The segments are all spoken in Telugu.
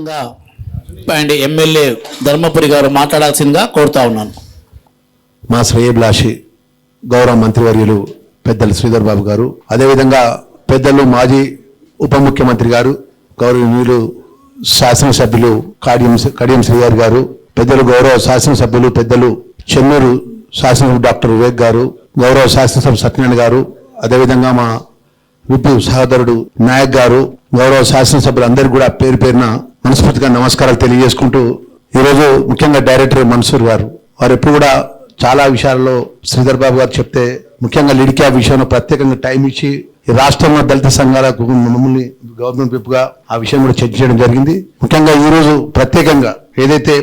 అదేవిధంగా అండ్ ఎమ్మెల్యే ధర్మపురి గారు మాట్లాడాల్సిందిగా కోరుతా ఉన్నాను. మా శ్రేయభిలాషి గౌరవ మంత్రివర్యులు పెద్దలు శ్రీధర్ బాబు గారు, అదేవిధంగా పెద్దలు మాజీ ఉప ముఖ్యమంత్రి గారు, గౌరవనీయులు శాసనసభ్యులు కడియం శ్రీగారు గారు, పెద్దలు గౌరవ శాసనసభ్యులు పెద్దలు చెన్నూరు శాసనసభ్యులు డాక్టర్ వివేక్ గారు, గౌరవ శాసనసభ్యులు సత్యనారాయణ గారు, అదేవిధంగా మా విప్ సహోదరుడు నాయక్ గారు, గౌరవ శాసనసభ్యులు అందరికీ కూడా పేరు పేరున మనస్ఫూర్తిగా నమస్కారాలు తెలియజేసుకుంటూ, ఈరోజు ముఖ్యంగా డైరెక్టర్ మన్సూర్ గారు వారు ఎప్పుడు కూడా చాలా విషయాల్లో శ్రీధర్ బాబు గారు చెప్తే, ముఖ్యంగా లిడ్ క్యాప్ విషయంలో ప్రత్యేకంగా టైం ఇచ్చి ఈ రాష్ట్రంలో దళిత సంఘాలకు మమ్మల్ని గవర్నమెంట్ విప్గా ఆ విషయం కూడా చర్చ చేయడం జరిగింది. ముఖ్యంగా ఈరోజు ప్రత్యేకంగా ఏదైతే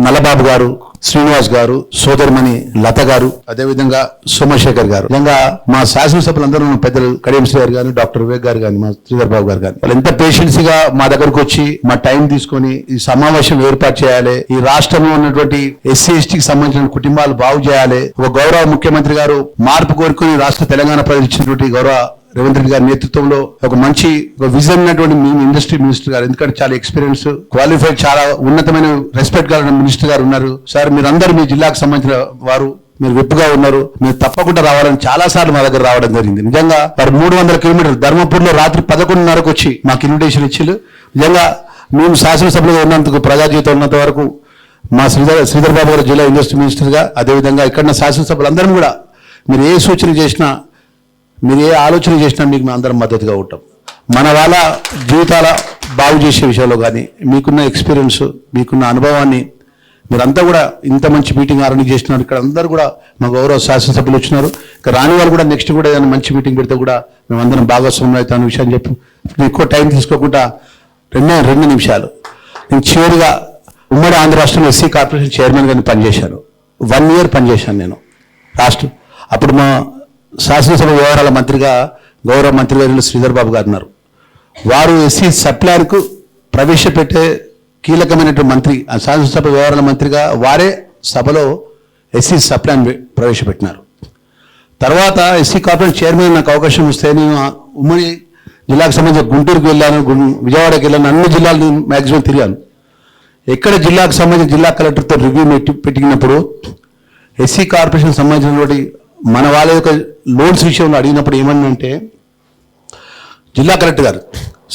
నల్లబాబు గారు, శ్రీనివాస్ గారు, సోదరిమణి లత గారు, అదేవిధంగా సోమశేఖర్ గారు, విధంగా మా శాసనసభ్యులందరూ పెద్దలు కడియం శ్రీ గారు కానీ, డాక్టర్ వివేక్ గారు కానీ, మా శ్రీధర్ బాబు గారు కానీ, వాళ్ళు ఎంత పేషెన్స్ గా మా దగ్గరకు వచ్చి మా టైం తీసుకొని ఈ సమావేశం ఏర్పాటు చేయాలి, ఈ రాష్ట్రంలో ఉన్నటువంటి ఎస్సీ ఎస్టీకి సంబంధించిన కుటుంబాలు బాగు చేయాలి, ఒక గౌరవ ముఖ్యమంత్రి గారు మార్పు కోరుకుని రాష్ట్ర తెలంగాణ ప్రజలు ఇచ్చినటువంటి గౌరవ రేవంత్ రెడ్డి గారి నేతృత్వంలో ఒక మంచి విజన్ ఉన్నటువంటి ఇండస్ట్రీ మినిస్టర్ గారు, ఎందుకంటే చాలా ఎక్స్పీరియన్స్, క్వాలిఫైడ్, చాలా ఉన్నతమైన రెస్పెక్ట్ కలిగిన మినిస్టర్ గారు ఉన్నారు. సార్ మీరందరూ మీ జిల్లాకు సంబంధించిన వారు, మీరు విప్పుగా ఉన్నారు, మీరు తప్పకుండా రావాలని చాలా సార్లు మా దగ్గర రావడం జరిగింది. నిజంగా మరి 300 కిలోమీటర్లు ధర్మపూర్లో రాత్రి 11:30కు వచ్చి మాకు ఇన్విటేషన్ ఇచ్చిండు. నిజంగా మేము శాసనసభలో ఉన్నందుకు, ప్రజాజీవితం ఉన్నంత వరకు మా శ్రీధర్ బాబు గారు జిల్లా ఇండస్ట్రీ మినిస్టర్ గా, అదేవిధంగా ఇక్కడ శాసనసభలందరం కూడా మీరు ఏ సూచన చేసినా, మీరు ఏ ఆలోచన చేసినా మీకు మేము అందరం మద్దతుగా ఉంటాం. మన వాళ్ళ జీవితాల బాగు చేసే విషయంలో కానీ, మీకున్న ఎక్స్పీరియన్స్, మీకున్న అనుభవాన్ని మీరంతా కూడా ఇంత మంచి మీటింగ్ అరేంజ్ చేస్తున్నారు. ఇక్కడ అందరూ కూడా మా గౌరవ శాసనసభ్యులు వచ్చినారు. ఇక రాని వాళ్ళు కూడా నెక్స్ట్ కూడా ఏదైనా మంచి మీటింగ్ పెడితే కూడా మేమందరం భాగస్వామ్యం అవుతాం అనే విషయాన్ని చెప్పి ఎక్కువ టైం తీసుకోకుండా రెండు నిమిషాలు, నేను చివరిగా ఉమ్మడి ఆంధ్ర రాష్ట్రంలో ఎస్సీ కార్పొరేషన్ చైర్మన్ గారిని పనిచేశాను. 1 year పనిచేశాను నేను రాష్ట్రం. అప్పుడు మా శాసనసభ వ్యవహారాల మంత్రిగా గౌరవ మంత్రి గారు శ్రీధర్ బాబు గారు ఉన్నారు. వారు ఎస్సీ సప్లాన్కు ప్రవేశపెట్టే కీలకమైనటువంటి మంత్రి, ఆ శాసనసభ వ్యవహారాల మంత్రిగా వారే సభలో ఎస్సీ సప్లాన్ ప్రవేశపెట్టినారు. తర్వాత ఎస్సీ కార్పొరేషన్ చైర్మన్ నాకు అవకాశం వస్తే నేను ఉమ్మడి జిల్లాకు సంబంధించిన గుంటూరుకు వెళ్ళాను, విజయవాడకి వెళ్ళాను, అన్ని జిల్లాలు మ్యాక్సిమం తిరిగాను. ఎక్కడ జిల్లాకు సంబంధించిన జిల్లా కలెక్టర్తో రివ్యూ పెట్టినప్పుడు ఎస్సీ కార్పొరేషన్ సంబంధించినటువంటి మన వాళ్ళ యొక్క లోన్స్ విషయంలో అడిగినప్పుడు ఏమన్నంటే, జిల్లా కలెక్టర్ గారు,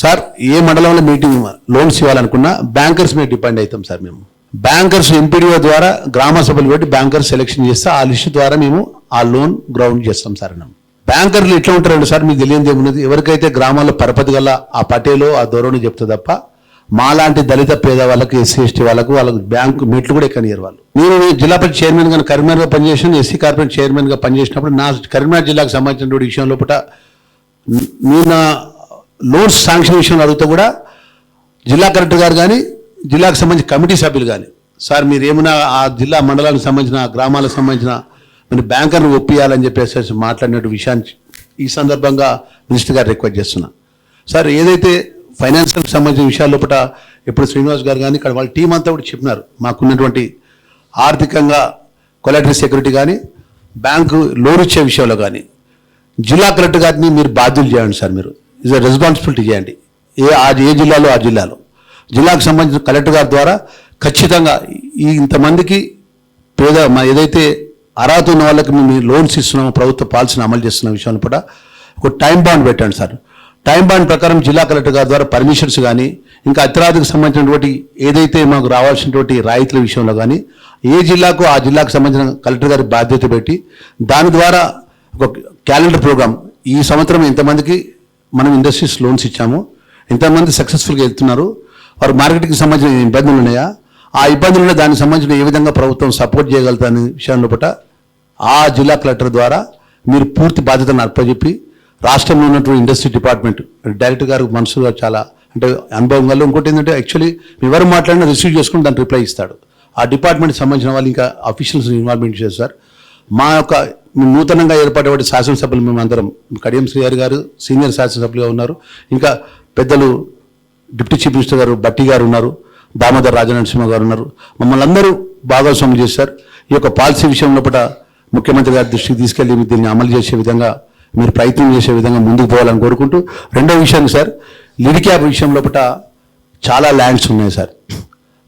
సార్ ఏ మండలంలో మీటింగ్ లోన్స్ ఇవ్వాలనుకున్నా బ్యాంకర్స్ మీద డిపెండ్ అవుతాం సార్. మేము బ్యాంకర్స్ ఎంపీడీఓ ద్వారా గ్రామ సభలు పెట్టి బ్యాంకర్స్ సెలెక్షన్ చేస్తే ఆ లిస్టు ద్వారా మేము ఆ లోన్ గ్రౌండ్ చేస్తాం సార్ అన్నాం. బ్యాంకర్లు ఎట్లా ఉంటారండి సార్, మీకు తెలియదు ఏమున్నది, ఎవరికైతే గ్రామాల్లో పరపతి గల ఆ పటేలో ఆ దూరంలో చెప్తే తప్ప మాలాంటి దళిత పేద వాళ్ళకి, ఎస్సీ ఎస్టీ వాళ్ళకు బ్యాంకు మెట్లు కూడా ఎక్కనియరు వాళ్ళు. నేను జిల్లా పరిషత్ చైర్మన్ గా కరీంనగర్గా పనిచేసాను, ఎస్సీ కార్పొరేషన్ చైర్మన్ గా పనిచేసినప్పుడు నా కరీంనగర్ జిల్లాకు సంబంధించిన విషయం లోపల నేను లోన్స్ శాంక్షన్ విషయంలో అడిగితే కూడా జిల్లా కలెక్టర్ గారు కానీ, జిల్లాకు సంబంధించిన కమిటీ సభ్యులు కానీ, సార్ మీరు ఏమైనా ఆ జిల్లా మండలానికి సంబంధించిన, గ్రామాలకు సంబంధించిన మీరు బ్యాంకర్ను ఒప్పియాలని చెప్పేసి మాట్లాడిన విషయాన్ని ఈ సందర్భంగా మినిస్టర్ గారు రిక్వెస్ట్ చేస్తున్నా. సార్ ఏదైతే ఫైనాన్షియల్కి సంబంధించిన విషయాల లోపల ఇప్పుడు శ్రీనివాస్ గారు కానీ ఇక్కడ వాళ్ళ టీం అంతా కూడా చెప్పినారు, మాకున్నటువంటి ఆర్థికంగా కొలాటరల్ సెక్యూరిటీ కానీ, బ్యాంకు లోన్ ఇచ్చే విషయంలో కానీ జిల్లా కలెక్టర్ గారిని మీరు బాధ్యులు చేయండి సార్. మీరు ఇస్ అ రెస్పాన్సిబిలిటీ చేయండి. ఏ జిల్లాలో ఆ జిల్లాలో జిల్లాకు సంబంధించిన కలెక్టర్ గారి ద్వారా ఖచ్చితంగా ఇంతమందికి పేద ఏదైతే అర్హత ఉన్న వాళ్ళకి మేము లోన్స్ ఇస్తున్నామో, ప్రభుత్వ పాలసీని అమలు చేస్తున్న విషయంలో కూడా ఒక టైం బాండ్ పెట్టండి సార్. టైం బాండ్ ప్రకారం జిల్లా కలెక్టర్ గారి ద్వారా పర్మిషన్స్ కానీ, ఇంకా అత్యరాధికి సంబంధించినటువంటి ఏదైతే మాకు రావాల్సినటువంటి రాయితీల విషయంలో కానీ ఏ జిల్లాకు ఆ జిల్లాకు సంబంధించిన కలెక్టర్ గారి బాధ్యత పెట్టి దాని ద్వారా ఒక క్యాలెండర్ ప్రోగ్రామ్, ఈ సంవత్సరం ఎంతమందికి మనం ఇండస్ట్రీస్ లోన్స్ ఇచ్చాము, ఎంతమంది సక్సెస్ఫుల్గా వెళ్తున్నారు, వారు మార్కెటింగ్కి సంబంధించిన ఇబ్బందులు ఉన్నాయా, ఆ ఇబ్బందులు ఉన్న దానికి సంబంధించిన ఏ విధంగా ప్రభుత్వం సపోర్ట్ చేయగలుగుతానే విషయంలో పట్ల ఆ జిల్లా కలెక్టర్ ద్వారా మీరు పూర్తి బాధ్యతను అప్పచెప్పి రాష్ట్రంలో ఉన్నటువంటి ఇండస్ట్రీ డిపార్ట్మెంట్ డైరెక్టర్ గారు మన్సూర్ గారు చాలా అంటే అనుభవం వల్ల, ఇంకోటి ఏంటంటే యాక్చువల్లీ ఎవరు మాట్లాడినా రిసీవ్ చేసుకుని దాన్ని రిప్లై ఇస్తాడు. ఆ డిపార్ట్మెంట్కి సంబంధించిన వాళ్ళు ఇంకా అఫీషియల్స్ ఇన్వాల్వ్మెంట్ చేస్తారు. మా యొక్క నూతనంగా ఏర్పడేవాటి శాసనసభ్యులు మేమందరం, కడియం శ్రీ గారు సీనియర్ శాసనసభ్యులుగా ఉన్నారు, ఇంకా పెద్దలు డిప్యూటీ చీఫ్ మినిస్టర్ గారు బట్టి గారు ఉన్నారు, దామోదర్ రాజనరసింహ గారు ఉన్నారు, మమ్మల్ని అందరూ భాగస్వామ్యం చేశారు. ఈ యొక్క పాలసీ విషయం లోపల ముఖ్యమంత్రి గారి దృష్టికి తీసుకెళ్లి దీన్ని అమలు చేసే విధంగా మీరు ప్రయత్నం చేసే విధంగా ముందుకు పోవాలని కోరుకుంటూ, రెండో విషయాన్ని సార్ లిడ్ క్యాప్ విషయం లోపల చాలా ల్యాండ్స్ ఉన్నాయి సార్.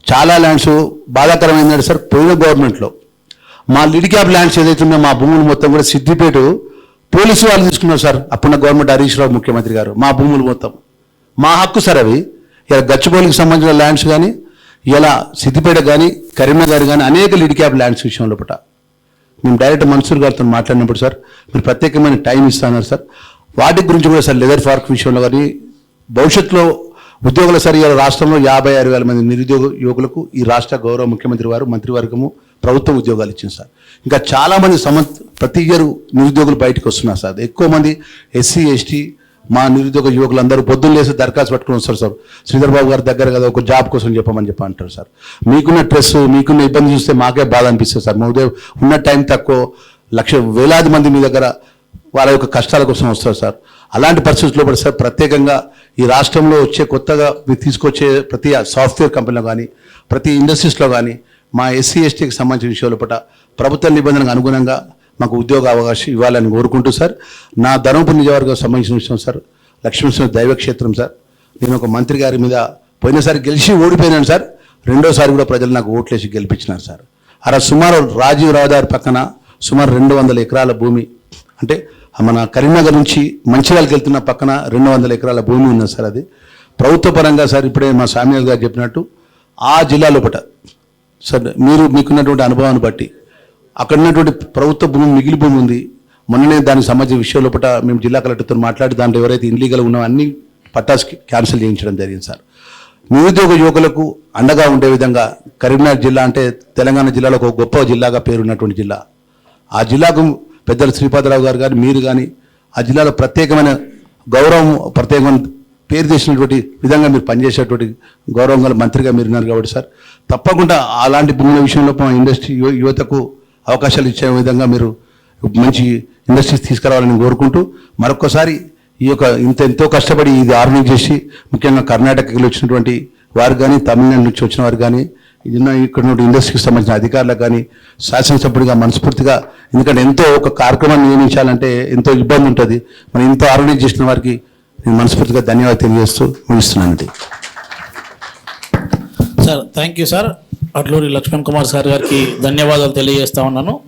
చాలా ల్యాండ్స్ బాధాకరమైందంటే సార్, పోయిన గవర్నమెంట్లో మా లిడ్ క్యాప్ ల్యాండ్స్ ఏదైతే ఉన్నాయో మా భూములు మొత్తం కూడా సిద్దిపేట పోలీసు వాళ్ళు తీసుకున్నారు సార్. అప్పుడున్న గవర్నమెంట్ హరీష్ రావు ముఖ్యమంత్రి గారు మా భూములు మొత్తం మా హక్కు సార్ అవి. ఇలా గచ్చిబౌలికి సంబంధించిన ల్యాండ్స్ కానీ, ఇలా సిద్దిపేట కానీ, కరీంనగర్ కానీ అనేక లిడ్ క్యాప్ ల్యాండ్స్ విషయంలో పట మేము డైరెక్ట్ మన్సూర్ గారితో మాట్లాడినప్పుడు సార్ మీరు ప్రత్యేకమైన టైం ఇస్తున్నారు సార్. వాటి గురించి కూడా సార్ లెదర్ పార్క్ విషయంలో కానీ భవిష్యత్తులో ఉద్యోగుల సార్ ఇవాళ రాష్ట్రంలో 56,000 మంది నిరుద్యోగ యువకులకు ఈ రాష్ట్ర గౌరవ ముఖ్యమంత్రి వారు మంత్రివర్గము ప్రభుత్వ ఉద్యోగాలు ఇచ్చింది సార్. ఇంకా చాలామంది ప్రతి ఇయర్ నిరుద్యోగులు బయటకు వస్తున్నారు సార్. ఎక్కువ మంది ఎస్సీ ఎస్టీ మా నిరుద్యోగ యువకులందరూ పొద్దున్న లేసి దరఖాస్తు పట్టుకుని వస్తారు సార్. శ్రీధర్ బాబు గారి దగ్గర కదా ఒక జాబ్ కోసం చెప్పమని అంటారు సార్. మీకున్న స్ట్రెస్ మీకున్న ఇబ్బంది చూస్తే మాకే బాధ అనిపిస్తుంది సార్. మహోదయ ఉన్న టైం తక్కువ, వేలాది మంది మీ దగ్గర వాళ్ళ యొక్క కష్టాల కోసం వస్తారు సార్. అలాంటి పరిస్థితుల్లో కూడా సార్ ప్రత్యేకంగా ఈ రాష్ట్రంలో కొత్తగా మీరు తీసుకొచ్చే ప్రతి సాఫ్ట్వేర్ కంపెనీలో కానీ, ప్రతి ఇండస్ట్రీస్లో కానీ మా ఎస్సీ ఎస్టీకి సంబంధించిన విషయాల పట్ల ప్రభుత్వ నిబంధనలకు అనుగుణంగా మాకు ఉద్యోగ అవకాశం ఇవ్వాలని కోరుకుంటూ సార్, నా ధర్మపురి నియోజకవర్గం సంబంధించిన విషయం సార్, లక్ష్మీనరసింహ దైవక్షేత్రం సార్. నేను ఒక మంత్రి గారి మీద పోయినసారి గెలిచి ఓడిపోయినాను సార్. రెండోసారి కూడా ప్రజలు నాకు ఓట్లేసి గెలిపించినారు సార్. అలా సుమారు రాజీవ్ రహదారి పక్కన సుమారు 200 ఎకరాల భూమి, అంటే మన కరీంనగర్ నుంచి మంచిర్యాలకు వెళ్తున్న పక్కన 200 ఎకరాల భూమి ఉన్నది సార్. అది ప్రభుత్వ పరంగా సార్ ఇప్పుడే మా సామ్యాల్ గారు చెప్పినట్టు ఆ జిల్లా లోపల సార్ మీకున్నటువంటి అనుభవాన్ని బట్టి అక్కడ ఉన్నటువంటి ప్రభుత్వ భూమి మిగిలి భూమి ఉంది. మొన్ననే దానికి సంబంధించిన విషయం లోపల మేము జిల్లా కలెక్టర్తో మాట్లాడి దాంట్లో ఎవరైతే ఇన్లీగల్ ఉన్నాయో అన్ని పట్టాస్ క్యాన్సిల్ చేయించడం జరిగింది సార్. నిరుద్యోగ యువకులకు అండగా ఉండే విధంగా కరీంనగర్ జిల్లా అంటే తెలంగాణ జిల్లాలో ఒక గొప్ప జిల్లాగా పేరున్నటువంటి జిల్లా. ఆ జిల్లాకు పెద్దలు శ్రీపాదరావు గారు కానీ మీరు కానీ ఆ జిల్లాలో ప్రత్యేకమైన గౌరవం, ప్రత్యేకమైన పేరు చేసినటువంటి విధంగా మీరు పనిచేసేటువంటి గౌరవం గల మంత్రిగా మీరు ఉన్నారు కాబట్టి సార్ తప్పకుండా అలాంటి భూముల విషయంలో ఇండస్ట్రీ యువతకు అవకాశాలు ఇచ్చే విధంగా మీరు మంచి ఇండస్ట్రీస్ తీసుకురావాలని కోరుకుంటూ మరొకసారి ఈ యొక్క ఎంతో కష్టపడి ఇది ఆర్గనైజ్ చేసి ముఖ్యంగా కర్ణాటకకి వచ్చినటువంటి వారు కానీ, తమిళనాడు నుంచి వచ్చిన వారు కానీ, ఇక్కడ ఇండస్ట్రీకి సంబంధించిన అధికారులకు కానీ శాసనసభ్యుడిగా మనస్ఫూర్తిగా, ఎందుకంటే ఎంతో ఒక కార్యక్రమాన్ని నియమించాలంటే ఎంతో ఇబ్బంది ఉంటుంది. మనం ఎంతో ఆర్గనైజ్ చేసిన వారికి నేను మనస్ఫూర్తిగా ధన్యవాదాలు తెలియజేస్తూ ముగిస్తున్నానండి. Sir thank you sir. Atluri Lakshman Kumar sir గారికి ధన్యవాదాలు తెలియజేస్తా ఉన్నాను.